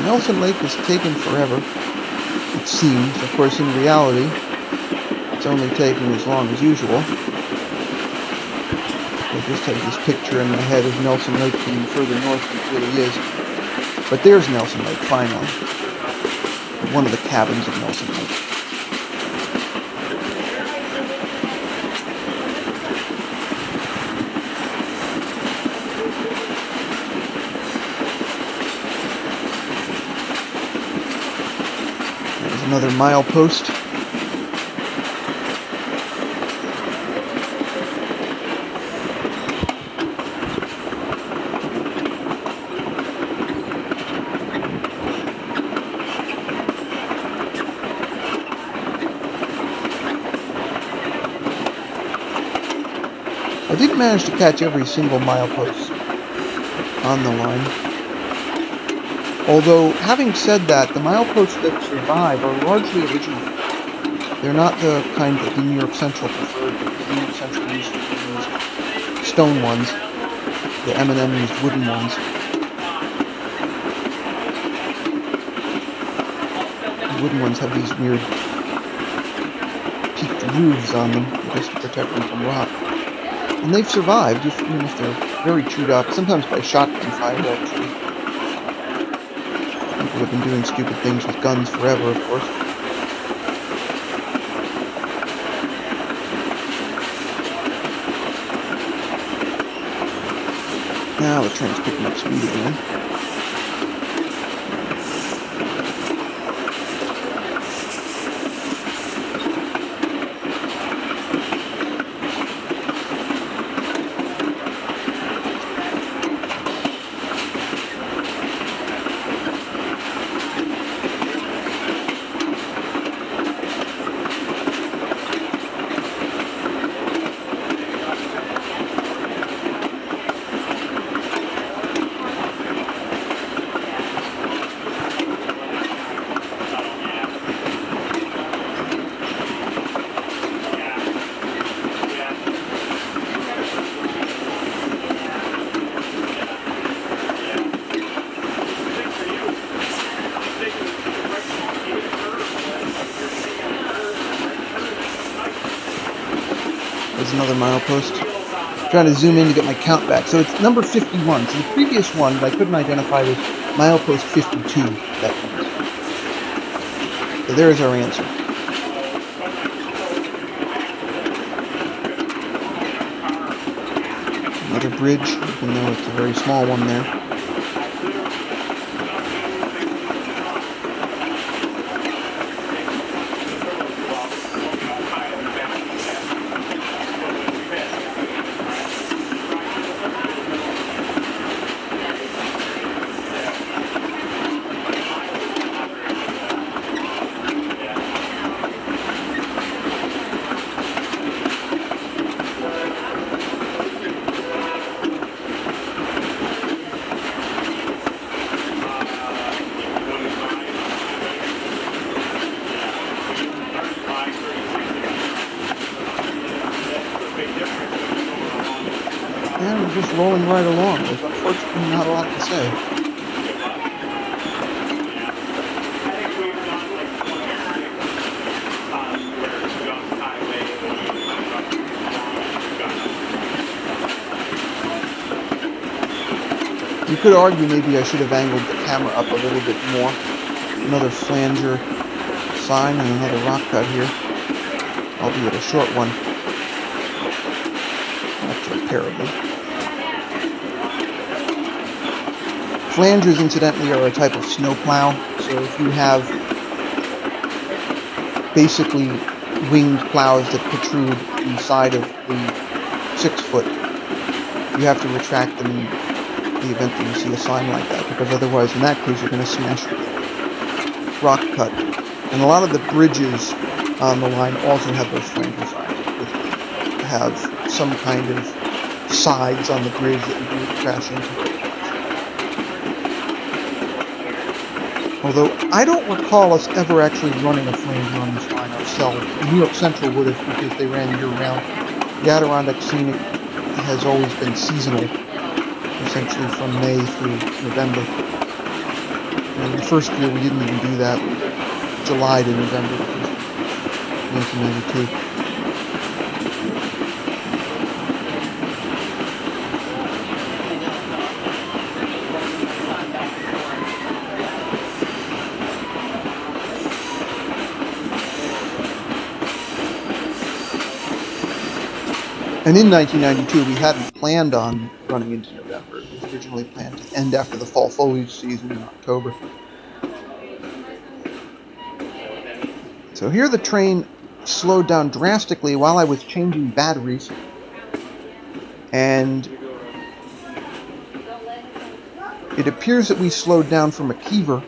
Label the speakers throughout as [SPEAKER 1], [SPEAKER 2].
[SPEAKER 1] Nelson Lake is taking forever, it seems. Of course, in reality, it's only taking as long as usual. I just have this picture in my head of Nelson Lake being further north than it really is. But there's Nelson Lake, finally. One of the cabins of Nelson Lake. There's another milepost. I didn't manage to catch every single milepost on the line. Although, having said that, the mileposts that survive are largely original. They're not the kind that the New York Central preferred, because New York Central used stone ones. The M&M used wooden ones. The wooden ones have these weird peaked roofs on them, just to protect them from rot. And they've survived, even if they're very chewed up, sometimes by shotgun fire, actually. People have been doing stupid things with guns forever, of course. Now the train's picking up speed again. There's another milepost. Trying to zoom in to get my count back. So it's number 51. So the previous one that I couldn't identify was milepost 52. That one. So there's our answer. Another bridge, even though it's a very small one there. And we're just rolling right along. There's unfortunately not a lot to say. You could argue maybe I should have angled the camera up a little bit more. Another flanger sign and another rock cut here. Albeit a short one. Not terribly. Flangers, incidentally, are a type of snowplow. So if you have basically winged plows that protrude inside of the 6-foot, you have to retract them in the event that you see a sign like that, because otherwise, in that case, you're going to smash the rock cut. And a lot of the bridges on the line also have those flanger signs, that have some kind of sides on the bridge that you can crash into. Although, I don't recall us ever actually running a flanger on this line ourselves. New York Central would have, because they ran year-round. The Adirondack Scenic has always been seasonal, essentially from May through November. And the first year we didn't even do that. July to November, 1992. And in 1992, we hadn't planned on running into November. It was originally planned to end after the fall foliage season in October. So here the train slowed down drastically while I was changing batteries. And it appears that we slowed down for McKeever.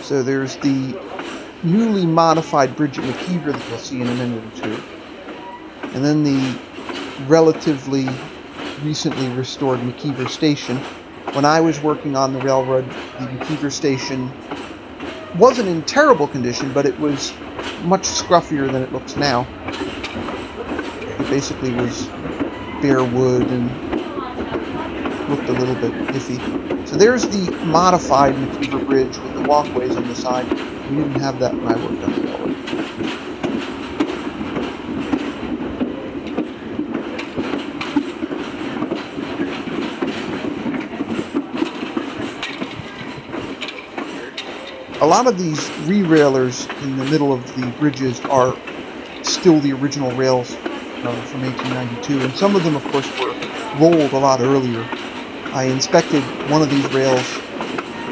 [SPEAKER 1] So there's the newly modified bridge at McKeever that you'll see in a minute or two. And then the relatively recently restored McKeever Station. When I was working on the railroad, the McKeever Station wasn't in terrible condition, but it was much scruffier than it looks now. It basically was bare wood and looked a little bit iffy. So there's the modified McKeever Bridge with the walkways on the side. We didn't have that when I worked on the railroad. A lot of these re-railers in the middle of the bridges are still the original rails from 1892, and some of them, of course, were rolled a lot earlier. I inspected one of these rails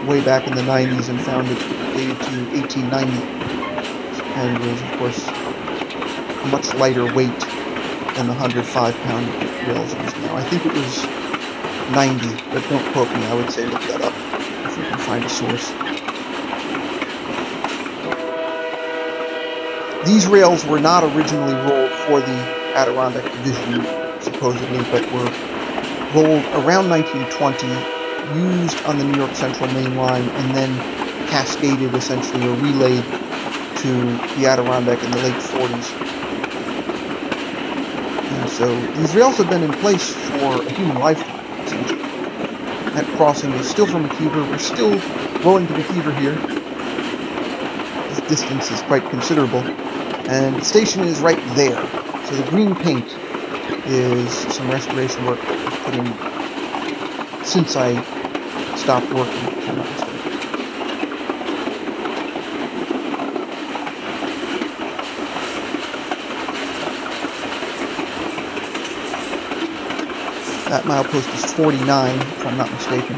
[SPEAKER 1] way back in the 90s and found it dated to 1890, and it was, of course, a much lighter weight than the 105-pound rails used now. I think it was 90, but don't quote me. I would say look that up if you can find a source. These rails were not originally rolled for the Adirondack division, supposedly, but were rolled around 1920, used on the New York Central Main Line, and then cascaded, essentially, or relayed to the Adirondack in the late 40s. And so these rails have been in place for a human lifetime, essentially. That crossing is still from McKeever. We're still rolling to McKeever here. This distance is quite considerable. And the station is right there. So the green paint is some restoration work that was put in since I stopped working, if I'm not mistaken. That milepost is 49, if I'm not mistaken.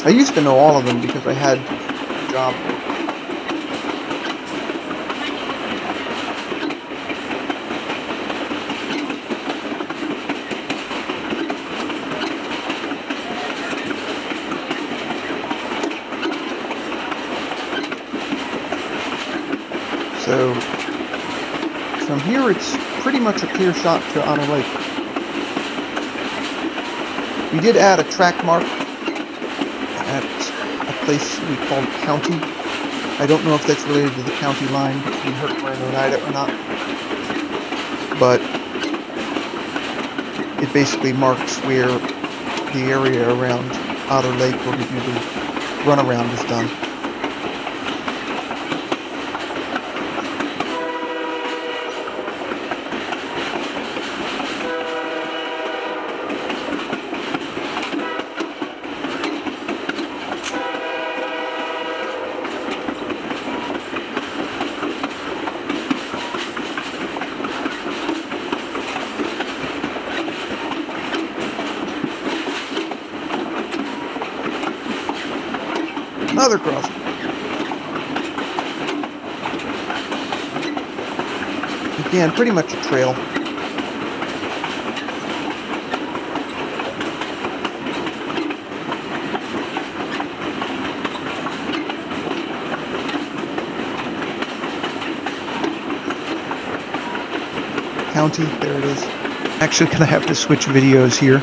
[SPEAKER 1] I used to know all of them because I had a job. So from here it's pretty much a clear shot to Otter Lake. We did add a track mark at a place we called County. I don't know if that's related to the county line between Herkimer and Oneida or not, but it basically marks where the area around Otter Lake where we do the runaround is done. Another crossing. Again, pretty much a trail. County, there it is. Actually, gonna have to switch videos here.